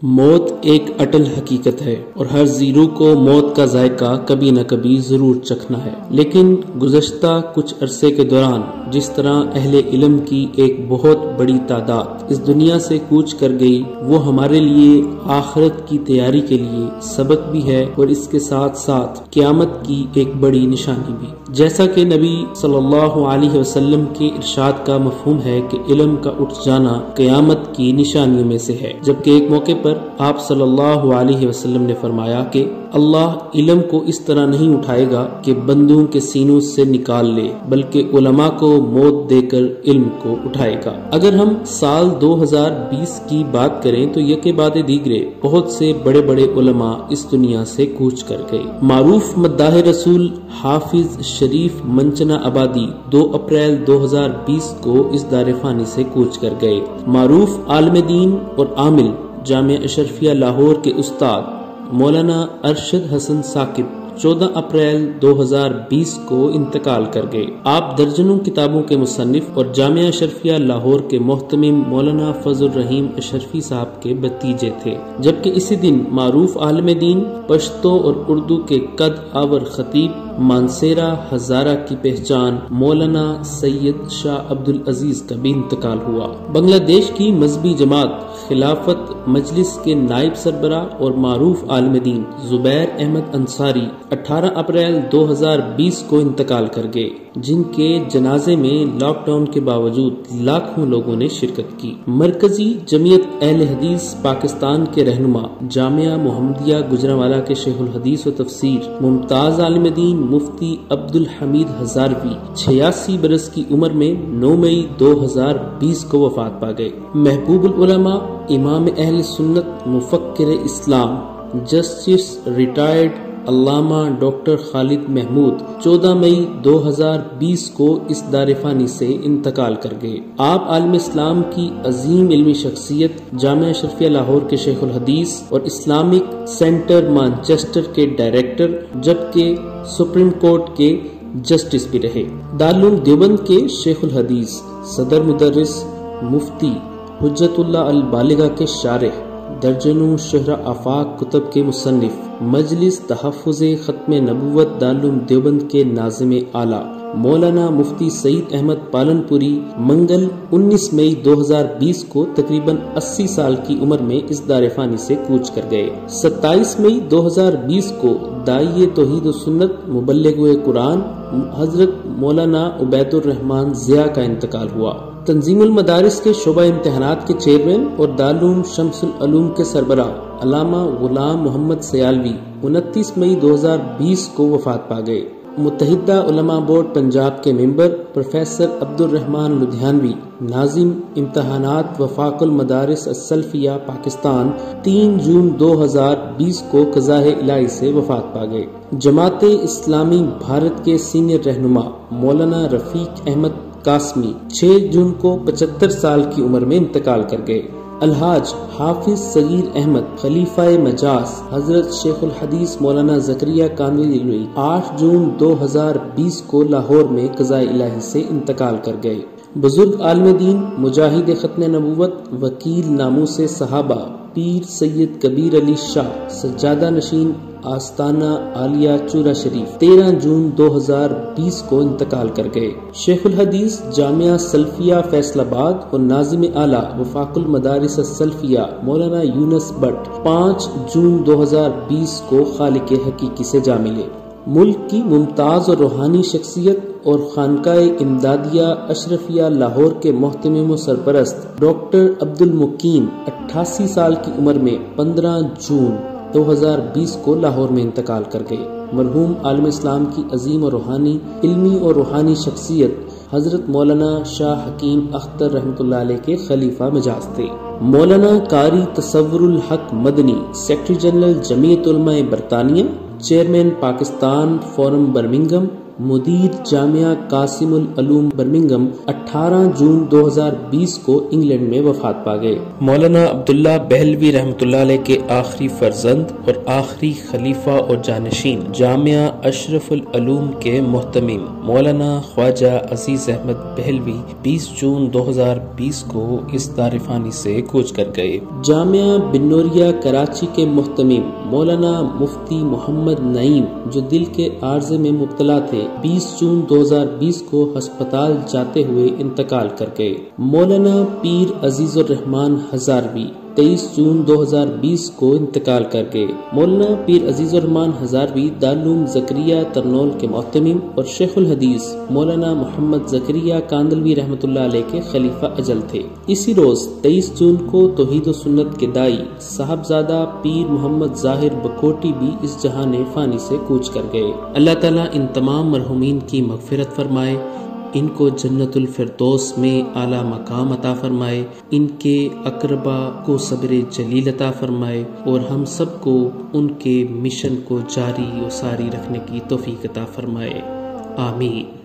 موت ایک اٹل حقیقت ہے اور ہر زیرو کو موت کا ذائقہ کبھی نہ کبھی ضرور چکھنا ہے، لیکن گزشتہ کچھ عرصے کے دوران جس طرح اہل علم کی ایک بہت بڑی تعداد اس دنیا سے کوچ کر گئی، وہ ہمارے لیے آخرت کی تیاری کے لیے سبق بھی ہے اور اس کے ساتھ ساتھ قیامت کی ایک بڑی نشانی بھی۔ جیسا کہ نبی صلی اللہ علیہ وسلم کے ارشاد کا مفہوم ہے کہ علم کا اٹھ جانا قیامت کی نشانیوں میں سے ہے، جبکہ ایک موقع پر آپ صلی اللہ علیہ وسلم نے فرمایا کہ اللہ علم کو اس طرح نہیں اٹھائے گا کہ بندوں کے سینوں سے نکال لے، بلکہ علماء کو موت دے کر علم کو اٹھائے گا۔ اگر ہم سال 2020 کی بات کریں تو یکے بعد دیگرے بہت سے بڑے بڑے علماء اس دنیا سے کوچ کر گئے۔ معروف مداح رسول حافظ شریف منچنا آبادی 2 اپریل 2020 کو اس دار فانی سے کوچ کر گئے۔ معروف عالم دین اور عامل جامعہ اشرفیہ لاہور کے استاد مولانا ارشد حسن ثاقب 14 اپریل 2020 کو انتقال کر گئے۔ آپ درجنوں کتابوں کے مصنف اور جامعہ اشرفیہ لاہور کے محتمم مولانا فضل الرحیم اشرفی صاحب کے بھتیجے تھے، جبکہ اسی دن معروف عالم دین، پشتو اور اردو کے قد آور خطیب، مانسیرہ ہزارہ کی پہچان مولانا سید شاہ عبد العزیز کا بھی انتقال ہوا۔ بنگلہ دیش کی مذہبی جماعت خلافت مجلس کے نائب سربراہ اور معروف عالم دین زبیر احمد انصاری 18 اپریل 2020 کو انتقال کر گئے، جن کے جنازے میں لاک ڈاؤن کے باوجود لاکھوں لوگوں نے شرکت کی۔ مرکزی جمعیت اہل حدیث پاکستان کے رہنما، جامعہ محمدیہ گجرانوالہ کے شیخ الحدیث و تفسیر، ممتاز عالم دین مفتی عبد الحمید ہزاروی 86 برس کی عمر میں 9 مئی 2020 کو وفات پا گئے۔ محبوب العلماء، امام اہل سنت، مفکر اسلام، جسٹس ریٹائرڈ علامہ ڈاکٹر خالد محمود 14 مئی 2020 کو اس دار فانی سے انتقال کر گئے۔ آپ عالم اسلام کی عظیم علمی شخصیت، جامعہ اشرفیہ لاہور کے شیخ الحدیث اور اسلامک سینٹر مانچسٹر کے ڈائریکٹر، جبکہ سپریم کورٹ کے جسٹس بھی رہے۔ دارالعلوم دیوبند کے شیخ الحدیث، صدر مدرس، مفتی، حجت اللہ البالغہ کے شارح، درجنوں شہرہ آفاق کتب کے مصنف، مجلس تحفظ ختم نبوت دارالعلوم دیوبند کے ناظم اعلیٰ، مولانا مفتی سعید احمد پالن پوری منگل 19 مئی 2020 کو تقریباً 80 سال کی عمر میں اس دار فانی سے کوچ کر گئے۔ 27 مئی 2020 کو داعی توحید و سنت، مبلغ قرآن حضرت مولانا عبید الرحمن ضیاء کا انتقال ہوا۔ تنظیم المدارس کے شعبہ امتحانات کے چیئرمین اور دارالعلوم شمس العلوم کے سربراہ علامہ غلام محمد سیالوی 29 مئی 2020 کو وفات پا گئے۔ متحدہ علماء بورڈ پنجاب کے ممبر پروفیسر عبد الرحمن لدھیانوی، ناظم امتحانات وفاق المدارس السلفیہ پاکستان 3 جون 2020 کو قضاء الہی سے وفات پا گئے۔ جماعت اسلامی بھارت کے سینئر رہنما مولانا رفیق احمد قاسمی 6 جون کو 75 سال کی عمر میں انتقال کر گئے۔ الحاج حافظ صغیر احمد خلیفہ مجاز حضرت شیخ الحدیث مولانا زکریا کانوی 8 جون 2020 کو لاہور میں قضاء الہی سے انتقال کر گئے۔ بزرگ عالم دین، مجاہد ختم نبوت، وکیل ناموس صحابہ پیر سید کبیر علی شاہ سجادہ نشین آستانہ عالیہ چورا شریف 13 جون 2020 کو انتقال کر گئے۔ شیخ الحدیث جامعہ سلفیہ فیصل آباد اور ناظم اعلیٰ وفاق المدارس السلفیہ مولانا یونس بٹ 5 جون 2020 کو خالق حقیقی سے جا ملے۔ ملک کی ممتاز اور روحانی شخصیت اور خانقاہ امدادیہ اشرفیہ لاہور کے محتمم و سرپرست ڈاکٹر عبد المقیم 88 سال کی عمر میں 15 جون 2020 کو لاہور میں انتقال کر گئے۔ مرحوم عالم اسلام کی عظیم اور روحانی، علمی اور روحانی شخصیت حضرت مولانا شاہ حکیم اختر رحمۃ اللہ علیہ کے خلیفہ مجاز تھے۔ مولانا قاری تصور الحق مدنی، سیکرٹری جنرل جمعیت علماء برطانیہ، چیئرمین پاکستان فورم برمنگھم، مدیر جامعہ قاسم العلوم برمنگھم 18 جون 2020 کو انگلینڈ میں وفات پا گئے۔ مولانا عبداللہ بہلوی رحمۃ اللہ علیہ کے آخری فرزند اور آخری خلیفہ اور جانشین، جامعہ اشرف العلوم کے محتمم مولانا خواجہ عزیز احمد بہلوی 20 جون 2020 کو اس دار فانی سے کوچ کر گئے۔ جامعہ بنوریا کراچی کے محتمم مولانا مفتی محمد نعیم، جو دل کے عارضے میں مبتلا تھے، 20 جون 2020 کو ہسپتال جاتے ہوئے انتقال کر گئے۔ مولانا پیر عزیز الرحمان ہزاروی 23 جون 2020 کو انتقال کر گئے۔ مولانا پیر عزیز الرحمان ہزاروی دارالعلوم زکریا ترنول کے محتمم اور شیخ الحدیث مولانا محمد زکریا کاندلوی رحمۃ اللہ علیہ کے خلیفہ اجل تھے۔ اسی روز 23 جون کو توحید و سنت کے دائی صاحبزادہ پیر محمد ظاہر بکوٹی بھی اس جہان فانی سے کوچ کر گئے۔ اللہ تعالیٰ ان تمام مرحومین کی مغفرت فرمائے، ان کو جنت الفردوس میں اعلیٰ مقام عطا فرمائے، ان کے اقربا کو صبر جلیل عطا فرمائے، اور ہم سب کو ان کے مشن کو جاری و ساری رکھنے کی توفیق عطا فرمائے، آمین۔